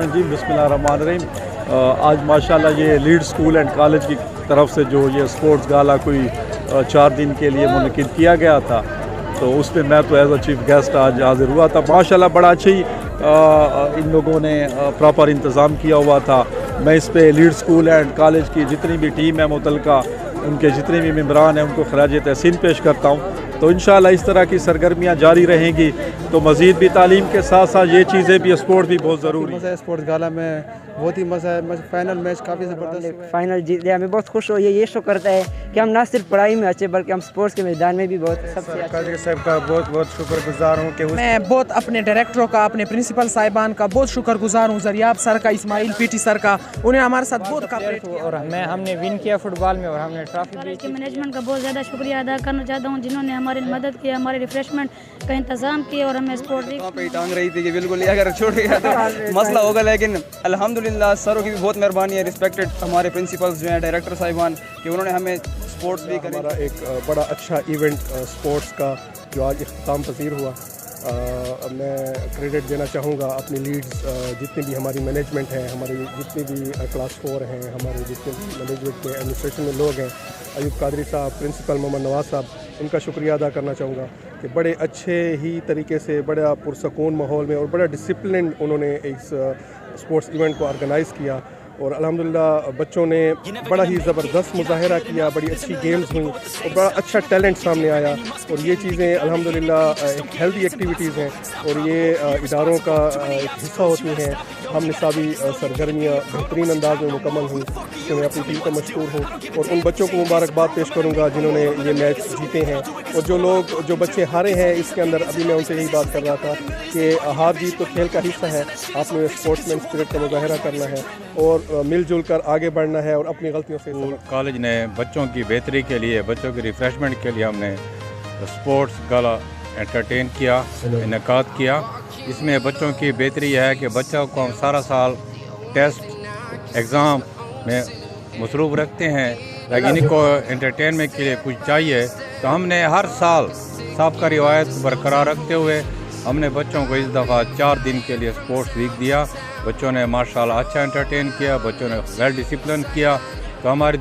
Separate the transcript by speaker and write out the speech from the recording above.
Speaker 1: रजीम बिस्मिल्लाहिर्रहमानिर्रहीम। आज माशाल्लाह ये लीड स्कूल एंड कॉलेज की तरफ से जो ये स्पोर्ट्स गाला कोई 4 दिन के लिए मुनक़िद किया गया था, तो उस पर मैं तो एज अ चीफ गेस्ट आज हाज़िर हुआ था। माशाल्लाह बड़ा अच्छा ही इन लोगों ने प्रॉपर इंतज़ाम किया हुआ था। मैं इस पे लीड स्कूल एंड कॉलेज की जितनी भी टीम है मुतलका, उनके जितने भी मेम्बरान हैं, उनको खराज तहसीन पेश करता हूँ। तो इंशाअल्लाह इस तरह की सरगर्मियाँ जारी रहेंगी, तो मज़ीद भी तालीम के साथ साथ ये चीज़ें भी, स्पोर्ट भी बहुत ज़रूरी है।
Speaker 2: स्पोर्ट्स गाला में बहुत ही मज़ा है। फाइनल मैच काफ़ी ज़बरदस्त
Speaker 3: फाइनल जीत लिया, हमें बहुत खुश हो। ये शो करता है कि हम ना सिर्फ पढ़ाई में अच्छे बल्कि हम स्पोर्ट्स के मैदान में भी बहुत सबसे
Speaker 2: कादरी साहब का बहुत बहुत शुक्रगुजार हूँ कि
Speaker 4: मैं बहुत अपने डायरेक्टरों का, अपने प्रिंसिपल साहिबान का बहुत शुक्रगुजार हूँ। जरियाब सर का, इस्माइल पीटी सर का, उन्हें हमारे साथ बहुत कॉपरेट किया
Speaker 5: और हमने विन किया फुटबॉल में और हमने ट्रॉफी भी।
Speaker 6: के मैनेजमेंट का बहुत ज़्यादा शुक्रिया अदा करना चाहता हूँ, जिन्होंने हमारी मदद की, हमारे रिफ्रेशमेंट का इंतज़ाम किया और हमें स्पोर्ट
Speaker 7: पे टांग रही थी कि बिल्कुल अगर छोड़ गया तो मसला होगा, लेकिन अल्हम्दुलिल्लाह सरों की भी बहुत मेहरबानी है। रिस्पेक्टेड हमारे प्रिंसिपल्स जो हैं, डायरेक्टर साहिबान, कि उन्होंने हमें स्पोर्ट्स भी करा।
Speaker 2: हमारा एक बड़ा अच्छा इवेंट स्पोर्ट्स का जो आज इख्तिताम पसीर हुआ। मैं क्रेडिट देना चाहूँगा अपनी लीड्स, जितनी भी हमारी मैनेजमेंट है, हमारी जितनी भी क्लास 4 हैं, हमारे जितने भी मैनेजमेंट में एडमिनिस्ट्रेशन में लोग हैं, अयूब कादरी साहब, प्रिंसिपल मोहम्मद नवाज साहब, उनका शुक्रिया अदा करना चाहूँगा कि बड़े अच्छे ही तरीके से, बड़ा पुरसकून माहौल में और बड़ा डिसिप्लिन उन्होंने इस स्पोर्ट्स इवेंट को ऑर्गेनाइज़ किया। और अल्हम्दुलिल्लाह बच्चों ने बड़ा ही ज़बरदस्त मुज़ाहरा किया, बड़ी अच्छी गेम्स हुई और बड़ा अच्छा टैलेंट सामने आया। और ये चीज़ें अल्हम्दुलिल्लाह एक हेल्दी एक्टिविटीज़ हैं और ये इदारों का एक हिस्सा होती हैं। हम निसाबी सरगर्मियाँ बेहतरीन अंदाज में मुकम्मल हुई, तो मैं अपनी टीम का मशकूर हूँ और उन बच्चों को मुबारकबाद पेश करूँगा जिन्होंने ये मैच जीते हैं। और जो बच्चे हारे हैं इसके अंदर, अभी मैं उनसे यही बात कर रहा था कि हार जीत तो खेल का हिस्सा है, आपने स्पोर्ट्समैन स्पिरिट का मुजाहरा करना है और मिलजुल कर आगे बढ़ना है और अपनी गलतियों से।
Speaker 8: कॉलेज ने बच्चों की बेहतरी के लिए, बच्चों की रिफ़्रेशमेंट के लिए हमने स्पोर्ट्स गाला एंटरटेन किया, इनेकाद किया। इसमें बच्चों की बेहतरी है कि बच्चों को हम सारा साल टेस्ट एग्ज़ाम में मसरूफ़ रखते हैं, लेकिन इनको एंटरटेनमेंट के लिए कुछ चाहिए, तो हमने हर साल साबका रिवायत बरकरार रखते हुए हमने बच्चों को इस दफ़ा 4 दिन के लिए स्पोर्ट्स वीक दिया। बच्चों ने माशाल्लाह अच्छा एंटरटेन किया, बच्चों ने वेल डिसिप्लिन किया। तो हमारी